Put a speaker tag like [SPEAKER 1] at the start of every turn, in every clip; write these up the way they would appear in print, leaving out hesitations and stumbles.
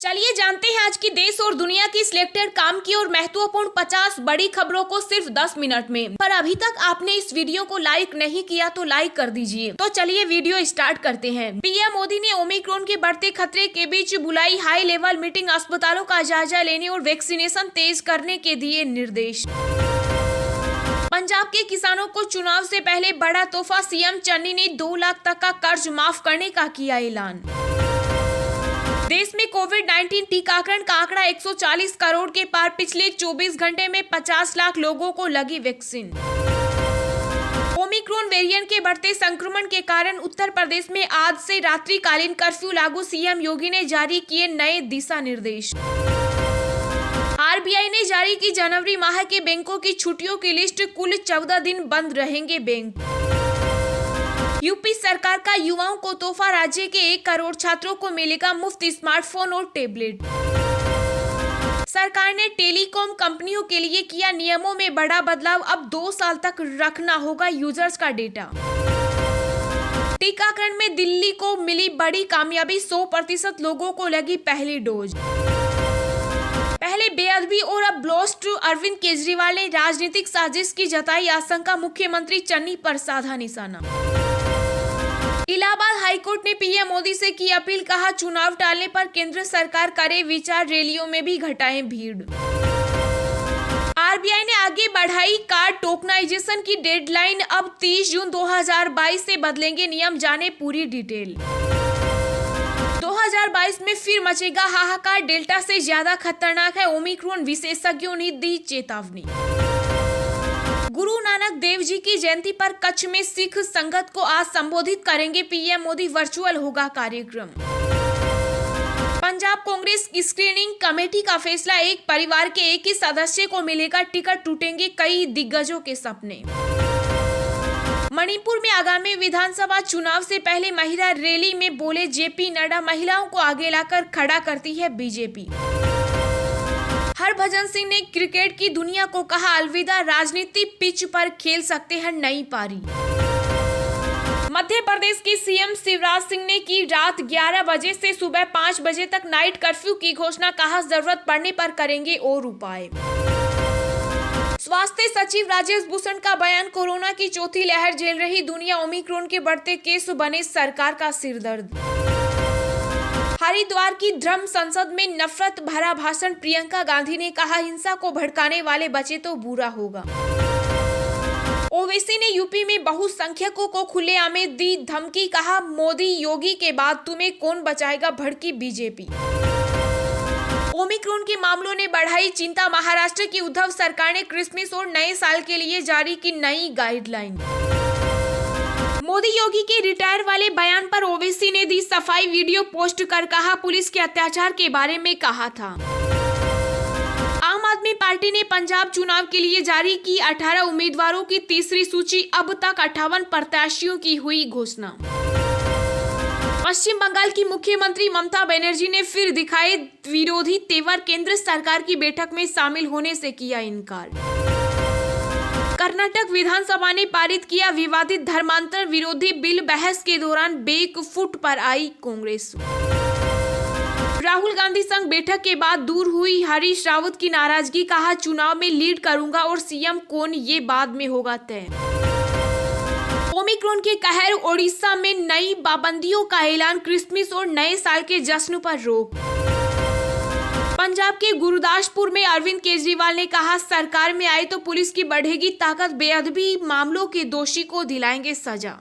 [SPEAKER 1] चलिए जानते हैं आज की देश और दुनिया की सिलेक्टेड काम की और महत्वपूर्ण 50 बड़ी खबरों को सिर्फ 10 मिनट में। पर अभी तक आपने इस वीडियो को लाइक नहीं किया तो लाइक कर दीजिए। तो चलिए वीडियो स्टार्ट करते हैं। पीएम मोदी ने ओमिक्रॉन के बढ़ते खतरे के बीच बुलाई हाई लेवल मीटिंग, अस्पतालों का जायजा लेने और वैक्सीनेशन तेज करने के दिए निर्देश। पंजाब के किसानों को चुनाव से पहले बड़ा तोहफा, सीएम चन्नी ने 2 लाख तक का कर्ज माफ करने का किया ऐलान। देश में कोविड-19 टीकाकरण का आंकड़ा 140 करोड़ के पार, पिछले 24 घंटे में 50 लाख लोगों को लगी वैक्सीन। ओमिक्रॉन वेरिएंट के बढ़ते संक्रमण के कारण उत्तर प्रदेश में आज से रात्रिकालीन कर्फ्यू लागू, सीएम योगी ने जारी किए नए दिशा निर्देश। आरबीआई ने जारी की जनवरी माह के बैंकों की छुट्टियों की लिस्ट, कुल 14 दिन बंद रहेंगे बैंक। यूपी सरकार का युवाओं को तोहफा, राज्य के 1 करोड़ छात्रों को मिलेगा मुफ्त स्मार्टफोन और टेबलेट। सरकार ने टेलीकॉम कंपनियों के लिए किया नियमों में बड़ा बदलाव, अब 2 साल तक रखना होगा यूजर्स का डेटा। टीकाकरण में दिल्ली को मिली बड़ी कामयाबी, 100% लोगों को लगी पहली डोज। पहले बेअदबी और अब ब्लास्ट, अरविंद केजरीवाल ने राजनीतिक साजिश की जताई आशंका, मुख्यमंत्री चन्नी पर साधा निशाना। इलाहाबाद हाईकोर्ट ने पीएम मोदी से की अपील, कहा चुनाव टालने पर केंद्र सरकार करे विचार, रैलियों में भी घटाएं भीड़। आरबीआई ने आगे बढ़ाई कार्ड टोकनाइजेशन की डेडलाइन, अब 30 जून 2022 से बदलेंगे नियम, जाने पूरी डिटेल। 2022 में फिर मचेगा हाहाकार, डेल्टा से ज्यादा खतरनाक है ओमिक्रॉन, विशेषज्ञों ने दी चेतावनी। गुरु नानक देव जी की जयंती पर कच्छ में सिख संगत को आज संबोधित करेंगे पीएम मोदी, वर्चुअल होगा कार्यक्रम। पंजाब कांग्रेस स्क्रीनिंग कमेटी का फैसला, एक परिवार के एक ही सदस्य को मिलेगा टिकट, टूटेंगे कई दिग्गजों के सपने। मणिपुर में आगामी विधानसभा चुनाव से पहले महिला रैली में बोले जेपी नड्डा, महिलाओं को आगे लाकर खड़ा करती है बीजेपी। हरभजन सिंह ने क्रिकेट की दुनिया को कहा अलविदा, राजनीति पिच पर खेल सकते हैं नई पारी। मध्य प्रदेश के सीएम शिवराज सिंह ने की रात 11 बजे से सुबह 5 बजे तक नाइट कर्फ्यू की घोषणा, कहा जरूरत पड़ने पर करेंगे और उपाय। स्वास्थ्य सचिव राजेश भूषण का बयान, कोरोना की चौथी लहर झेल रही दुनिया, ओमिक्रॉन के बढ़ते केस बने सरकार का सिरदर्द। हरिद्वार की धर्म संसद में नफरत भरा भाषण, प्रियंका गांधी ने कहा हिंसा को भड़काने वाले बचे तो बुरा होगा। ओवैसी ने यूपी में बहुसंख्यकों को खुलेआम दी धमकी, कहा मोदी योगी के बाद तुम्हें कौन बचाएगा, भड़की बीजेपी। ओमिक्रॉन के मामलों ने बढ़ाई चिंता, महाराष्ट्र की उद्धव सरकार ने क्रिसमस और नए साल के लिए जारी की नई गाइडलाइन। मोदी योगी के रिटायर वाले बयान पर ओवैसी ने दी सफाई, वीडियो पोस्ट कर कहा पुलिस के अत्याचार के बारे में कहा था। आम आदमी पार्टी ने पंजाब चुनाव के लिए जारी की 18 उम्मीदवारों की तीसरी सूची, अब तक 58 प्रत्याशियों की हुई घोषणा। पश्चिम बंगाल की मुख्यमंत्री ममता बनर्जी ने फिर दिखाए विरोधी तेवर, केंद्र सरकार की बैठक में शामिल होने से किया इनकार। कर्नाटक विधानसभा ने पारित किया विवादित धर्मांतर विरोधी बिल, बहस के दौरान बैकफुट पर आई कांग्रेस। राहुल गांधी संग बैठक के बाद दूर हुई हरीश रावत की नाराजगी, कहा चुनाव में लीड करूंगा और सीएम कौन ये बाद में होगा तय। ओमिक्रॉन के कहर, ओडिशा में नई पाबंदियों का ऐलान, क्रिसमस और नए साल के जश्न पर रोक। पंजाब के गुरदासपुर में अरविंद केजरीवाल ने कहा सरकार में आए तो पुलिस की बढ़ेगी ताकत, बेअदबी मामलों के दोषी को दिलाएंगे सजा।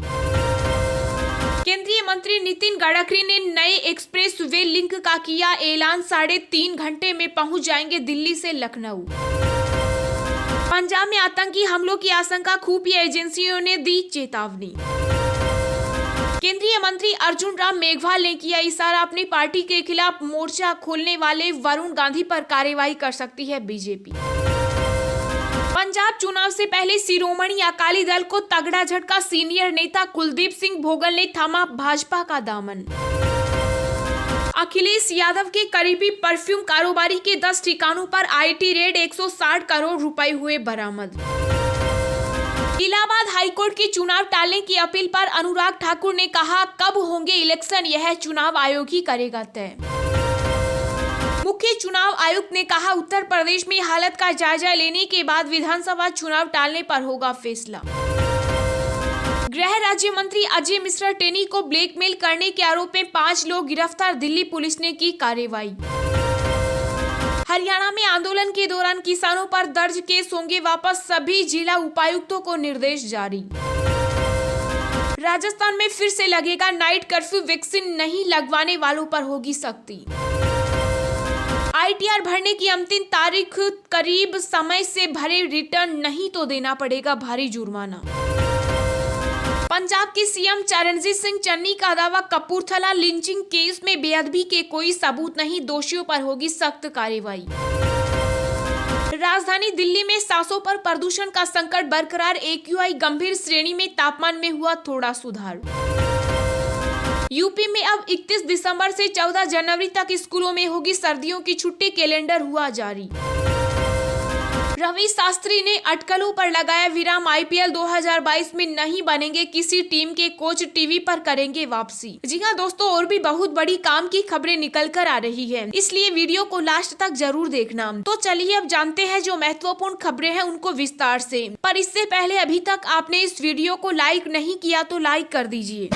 [SPEAKER 1] केंद्रीय मंत्री नितिन गडकरी ने नए एक्सप्रेस वे लिंक का किया ऐलान, 3.5 घंटे में पहुंच जाएंगे दिल्ली से लखनऊ। पंजाब में आतंकी हमलों की आशंका, खुफिया एजेंसियों ने दी चेतावनी। केंद्रीय मंत्री अर्जुन राम मेघवाल ने किया इशारा, अपनी पार्टी के खिलाफ मोर्चा खोलने वाले वरुण गांधी पर कार्रवाई कर सकती है बीजेपी। पंजाब चुनाव से पहले शिरोमणि अकाली दल को तगड़ा झटका, सीनियर नेता कुलदीप सिंह भोगल ने थामा भाजपा का दामन। अखिलेश यादव के करीबी परफ्यूम कारोबारी के 10 ठिकानों पर आईटी रेड, 160 करोड़ रुपए हुए बरामद। इलाहाबाद हाईकोर्ट की चुनाव टालने की अपील पर अनुराग ठाकुर ने कहा कब होंगे इलेक्शन, यह चुनाव आयोग ही करेगा तय। मुख्य चुनाव आयुक्त ने कहा, उत्तर प्रदेश में हालत का जायजा लेने के बाद विधानसभा चुनाव टालने पर होगा फैसला। गृह राज्य मंत्री अजय मिश्रा टेनी को ब्लैकमेल करने के आरोप में 5 लोग गिरफ्तार, दिल्ली पुलिस ने की कार्रवाई। हरियाणा में आंदोलन के दौरान किसानों पर दर्ज केस होंगे वापस, सभी जिला उपायुक्तों को निर्देश जारी। राजस्थान में फिर से लगेगा नाइट कर्फ्यू, वैक्सीन नहीं लगवाने वालों पर होगी सख्ती। ITR भरने की अंतिम तारीख करीब, समय से भरे रिटर्न नहीं तो देना पड़ेगा भारी जुर्माना। पंजाब के CM चरणजीत सिंह चन्नी का दावा, कपूरथला लिंचिंग केस में बेअदबी के कोई सबूत नहीं, दोषियों पर होगी सख्त कार्रवाई। राजधानी दिल्ली में सांसों पर प्रदूषण का संकट बरकरार, AQI गंभीर श्रेणी में, तापमान में हुआ थोड़ा सुधार। यूपी में अब 31 दिसंबर से 14 जनवरी तक स्कूलों में होगी सर्दियों की छुट्टी, कैलेंडर हुआ जारी। रवि शास्त्री ने अटकलों पर लगाया विराम, IPL 2022 में नहीं बनेंगे किसी टीम के कोच, टीवी पर करेंगे वापसी। जी हाँ दोस्तों, और भी बहुत बड़ी काम की खबरें निकल कर आ रही है, इसलिए वीडियो को लास्ट तक जरूर देखना। तो चलिए अब जानते हैं जो महत्वपूर्ण खबरें हैं उनको विस्तार से। पर इससे पहले अभी तक आपने इस वीडियो को लाइक नहीं किया तो लाइक कर दीजिए।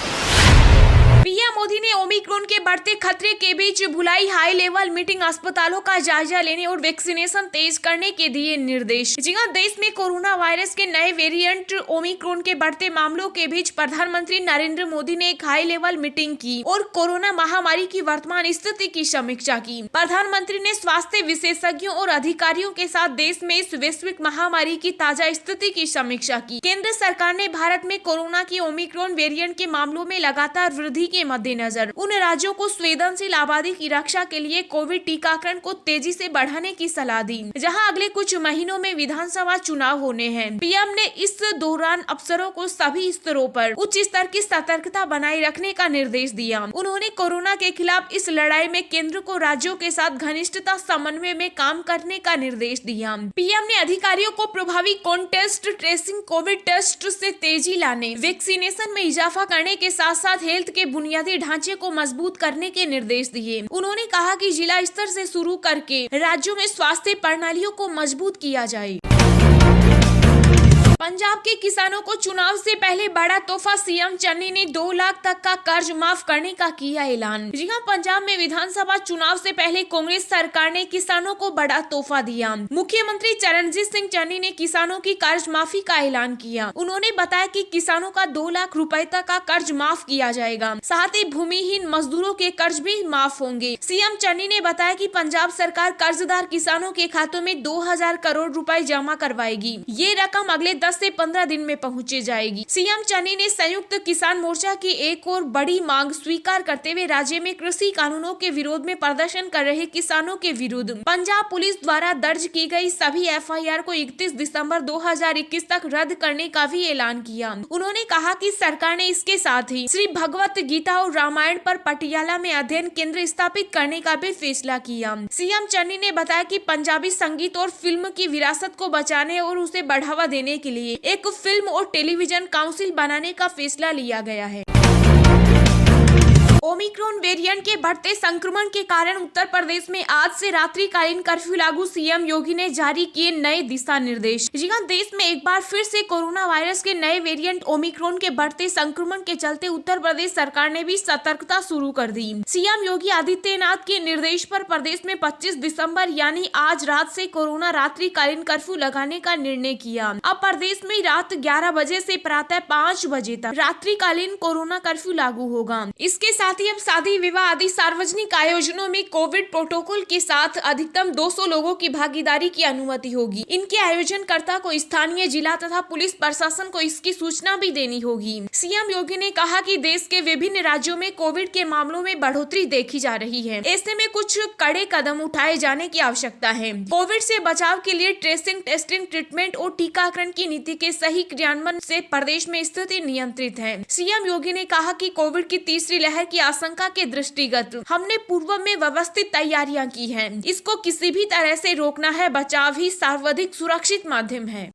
[SPEAKER 1] पीएम मोदी ने ओमिक्रॉन के बढ़ते खतरे के बीच बुलाई हाई लेवल मीटिंग, अस्पतालों का जायजा लेने और वैक्सीनेशन तेज करने के दिए निर्देश। जी हां, देश में कोरोना वायरस के नए वेरिएंट ओमिक्रॉन के बढ़ते मामलों के बीच प्रधानमंत्री नरेंद्र मोदी ने एक हाई लेवल मीटिंग की और कोरोना महामारी की वर्तमान स्थिति की समीक्षा की। प्रधानमंत्री ने स्वास्थ्य विशेषज्ञों और अधिकारियों के साथ देश में इस वैश्विक महामारी की ताजा स्थिति की समीक्षा की। केंद्र सरकार ने भारत में कोरोना की ओमिक्रॉन वेरिएंट के मामलों में लगातार वृद्धि के मद्देनजर उन राज्यों को संवेदनशील आबादी की रक्षा के लिए कोविड टीकाकरण को तेजी से बढ़ाने की सलाह दी, जहां अगले कुछ महीनों में विधानसभा चुनाव होने हैं। पीएम ने इस दौरान अफसरों को सभी स्तरों पर उच्च स्तर की सतर्कता बनाए रखने का निर्देश दिया। उन्होंने कोरोना के खिलाफ इस लड़ाई में केंद्र को राज्यों के साथ घनिष्ठता समन्वय में काम करने का निर्देश दिया। पीएम ने अधिकारियों को प्रभावी कॉन्टेस्ट ट्रेसिंग, कोविड टेस्ट से तेजी लाने, वैक्सीनेशन में इजाफा करने के साथ साथ हेल्थ के बुनियादी ढांचे को मजबूत करने के निर्देश दिए। उन्होंने कहा कि जिला स्तर से शुरू करके राज्यों में स्वास्थ्य प्रणालियों को मजबूत किया जाए। पंजाब के किसानों को चुनाव से पहले बड़ा तोहफा, CM चन्नी ने 2 लाख तक का कर्ज माफ करने का किया ऐलान। जी हां, पंजाब में विधानसभा चुनाव से पहले कांग्रेस सरकार ने किसानों को बड़ा तोहफा दिया। मुख्यमंत्री चरणजीत सिंह चन्नी ने किसानों की कर्ज माफी का ऐलान किया। उन्होंने बताया कि किसानों का 2 लाख रुपए तक का कर्ज माफ किया जाएगा, साथ ही भूमिहीन मजदूरों के कर्ज भी माफ होंगे। CM चन्नी ने बताया कि पंजाब सरकार कर्जदार किसानों के खातों में 2000 करोड़ रुपए जमा करवाएगी। ये रकम अगले 10 से 15 दिन में पहुंचे जाएगी। CM चन्नी ने संयुक्त किसान मोर्चा की एक और बड़ी मांग स्वीकार करते हुए राज्य में कृषि कानूनों के विरोध में प्रदर्शन कर रहे किसानों के विरुद्ध पंजाब पुलिस द्वारा दर्ज की गई सभी FIR को 31 दिसंबर 2021 तक रद्द करने का भी ऐलान किया। उन्होंने कहा कि सरकार ने इसके साथ ही श्री भगवत गीता और रामायण पर पटियाला में अध्ययन केंद्र स्थापित करने का भी फैसला किया। CM चन्नी ने बताया कि पंजाबी संगीत और फिल्म की विरासत को बचाने और उसे बढ़ावा देने के लिए एक फिल्म और टेलीविजन काउंसिल बनाने का फैसला लिया गया है। ओमिक्रॉन वेरिएंट के बढ़ते संक्रमण के कारण उत्तर प्रदेश में आज से रात्रिकालीन कर्फ्यू लागू, CM योगी ने जारी किए नए दिशा निर्देश। जी हां, देश में एक बार फिर से कोरोना वायरस के नए वेरिएंट ओमिक्रॉन के बढ़ते संक्रमण के चलते उत्तर प्रदेश सरकार ने भी सतर्कता शुरू कर दी। CM योगी आदित्यनाथ के निर्देश पर प्रदेश में 25 दिसंबर यानी आज रात से कोरोना रात्रिकालीन कर्फ्यू लगाने का निर्णय किया। अब प्रदेश में रात 11 बजे से प्रातः 5 बजे तक रात्रिकालीन कोरोना कर्फ्यू लागू होगा। इसके साथ ही अब शादी, विवाह आदि सार्वजनिक आयोजनों में कोविड प्रोटोकॉल के साथ अधिकतम 200 लोगों की भागीदारी की अनुमति होगी। इनके आयोजनकर्ता को स्थानीय, जिला तथा पुलिस प्रशासन को इसकी सूचना भी देनी होगी। CM योगी ने कहा कि देश के विभिन्न राज्यों में कोविड के मामलों में बढ़ोतरी देखी जा रही है, ऐसे में कुछ कड़े कदम उठाए जाने की आवश्यकता है। कोविड से बचाव के लिए ट्रेसिंग, टेस्टिंग, ट्रीटमेंट और टीकाकरण की नीति के सही क्रियान्वयन से प्रदेश में स्थिति नियंत्रित है। CM योगी ने कहा कि कोविड की तीसरी लहर की आशंका के दृष्टिगत हमने पूर्व में व्यवस्थित तैयारियां की हैं। इसको किसी भी तरह से रोकना है, बचाव ही सर्वाधिक सुरक्षित माध्यम है।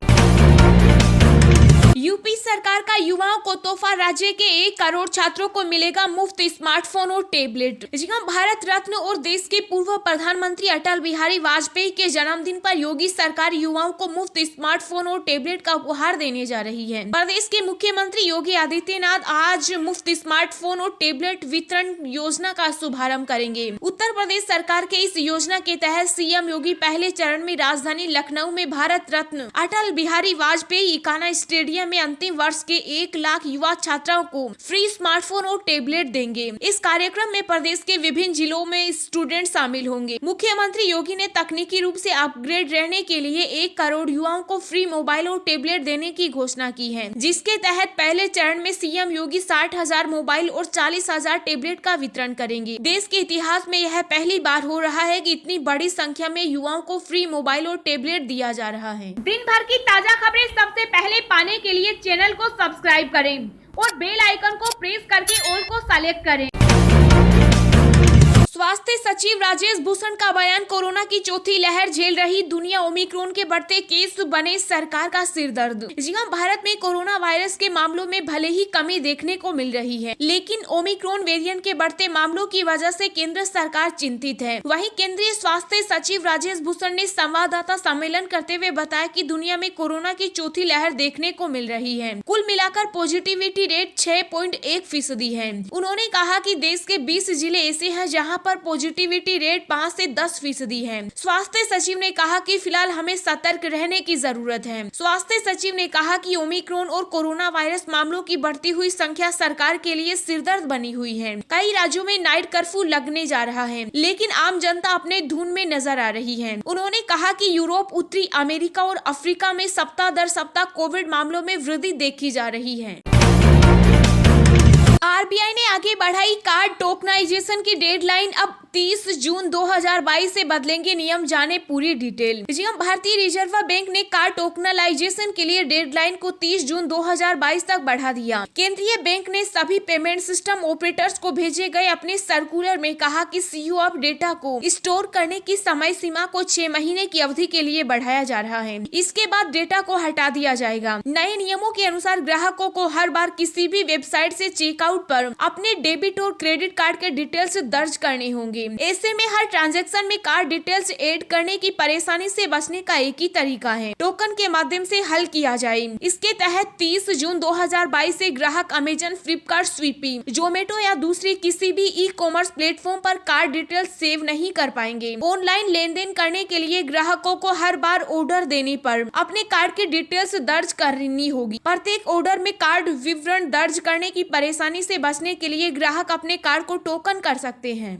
[SPEAKER 1] यूपी सरकार का युवाओं को तोहफा, राज्य के 1 करोड़ छात्रों को मिलेगा मुफ्त स्मार्टफोन और टेबलेट। जी हां, भारत रत्न और देश के पूर्व प्रधानमंत्री अटल बिहारी वाजपेयी के जन्मदिन पर योगी सरकार युवाओं को मुफ्त स्मार्टफोन और टेबलेट का उपहार देने जा रही है। प्रदेश के मुख्यमंत्री योगी आदित्यनाथ आज मुफ्त स्मार्टफोन और टेबलेट वितरण योजना का शुभारंभ करेंगे। उत्तर प्रदेश सरकार के इस योजना के तहत सीएम योगी पहले चरण में राजधानी लखनऊ में भारत रत्न अटल बिहारी वाजपेयी इकाना स्टेडियम में अंतिम वर्ष के 1 लाख युवा छात्राओं को फ्री स्मार्टफोन और टेबलेट देंगे। इस कार्यक्रम में प्रदेश के विभिन्न जिलों में स्टूडेंट शामिल होंगे। मुख्यमंत्री योगी ने तकनीकी रूप से अपग्रेड रहने के लिए 1 करोड़ युवाओं को फ्री मोबाइल और टेबलेट देने की घोषणा की है, जिसके तहत पहले चरण में सीएम योगी 60,000 मोबाइल और 40,000 टेबलेट का वितरण करेंगे। देश के इतिहास में यह पहली बार हो रहा है कि इतनी बड़ी संख्या में युवाओं को फ्री मोबाइल और टेबलेट दिया जा रहा है। दिन भर की ताजा खबरें सबसे पहले पाने के लिए चैनल को सब्सक्राइब करें और बेल आइकन को प्रेस करके ऑल को सेलेक्ट करें। स्वास्थ्य सचिव राजेश भूषण का बयान, कोरोना की चौथी लहर झेल रही दुनिया, ओमिक्रॉन के बढ़ते केस बने सरकार का सिरदर्द। जी हां, भारत में कोरोना वायरस के मामलों में भले ही कमी देखने को मिल रही है, लेकिन ओमिक्रॉन वेरिएंट के बढ़ते मामलों की वजह से केंद्र सरकार चिंतित है। वहीं केंद्रीय स्वास्थ्य सचिव राजेश भूषण ने संवाददाता सम्मेलन करते हुए बताया कि दुनिया में कोरोना की चौथी लहर देखने को मिल रही है। कुल मिलाकर पॉजिटिविटी रेट 6.1% है। उन्होंने कहा कि देश के 20 जिले ऐसे हैं जहाँ पर पॉजिटिविटी रेट 5 से 10% है। स्वास्थ्य सचिव ने कहा कि फिलहाल हमें सतर्क रहने की जरूरत है। स्वास्थ्य सचिव ने कहा कि ओमिक्रॉन और कोरोना वायरस मामलों की बढ़ती हुई संख्या सरकार के लिए सिरदर्द बनी हुई है। कई राज्यों में नाइट कर्फ्यू लगने जा रहा है, लेकिन आम जनता अपने धुन में नजर आ रही है। उन्होंने कहा कि यूरोप, उत्तरी अमेरिका और अफ्रीका में सप्ताह दर सप्ताह कोविड मामलों में वृद्धि देखी जा रही है। आरबीआई ने आगे बढ़ाई कार्ड टोकनाइजेशन की डेडलाइन, अब 30 जून 2022 से बदलेंगे नियम, जाने पूरी डिटेल। जी हां, भारतीय रिजर्व बैंक ने कार्ड टोकनाइजेशन के लिए डेडलाइन को 30 जून 2022 तक बढ़ा दिया। केंद्रीय बैंक ने सभी पेमेंट सिस्टम ऑपरेटर्स को भेजे गए अपने सर्कुलर में कहा कि सीयू ऑफ डेटा को स्टोर करने की समय सीमा को 6 महीने की अवधि के लिए बढ़ाया जा रहा है। इसके बाद डेटा को हटा दिया जाएगा। नए नियमों के अनुसार ग्राहकों को हर बार किसी भी वेबसाइट से चेकआउट पर अपने डेबिट और क्रेडिट कार्ड के डिटेल्स दर्ज करने होंगे। ऐसे में हर ट्रांजैक्शन में कार्ड डिटेल्स ऐड करने की परेशानी से बचने का एक ही तरीका है, टोकन के माध्यम से हल किया जाए। इसके तहत 30 जून 2022 से ग्राहक अमेजन, फ्लिपकार्ट, स्वीपी, जोमेटो या दूसरी किसी भी ई-कॉमर्स प्लेटफॉर्म पर कार्ड डिटेल्स सेव नहीं कर पाएंगे। ऑनलाइन लेन देन करने के लिए ग्राहकों को हर बार ऑर्डर देने पर अपने कार्ड की डिटेल्स दर्ज करनी होगी। प्रत्येक ऑर्डर में कार्ड विवरण दर्ज करने की परेशानी से बचने के लिए ग्राहक अपने कार्ड को टोकन कर सकते हैं।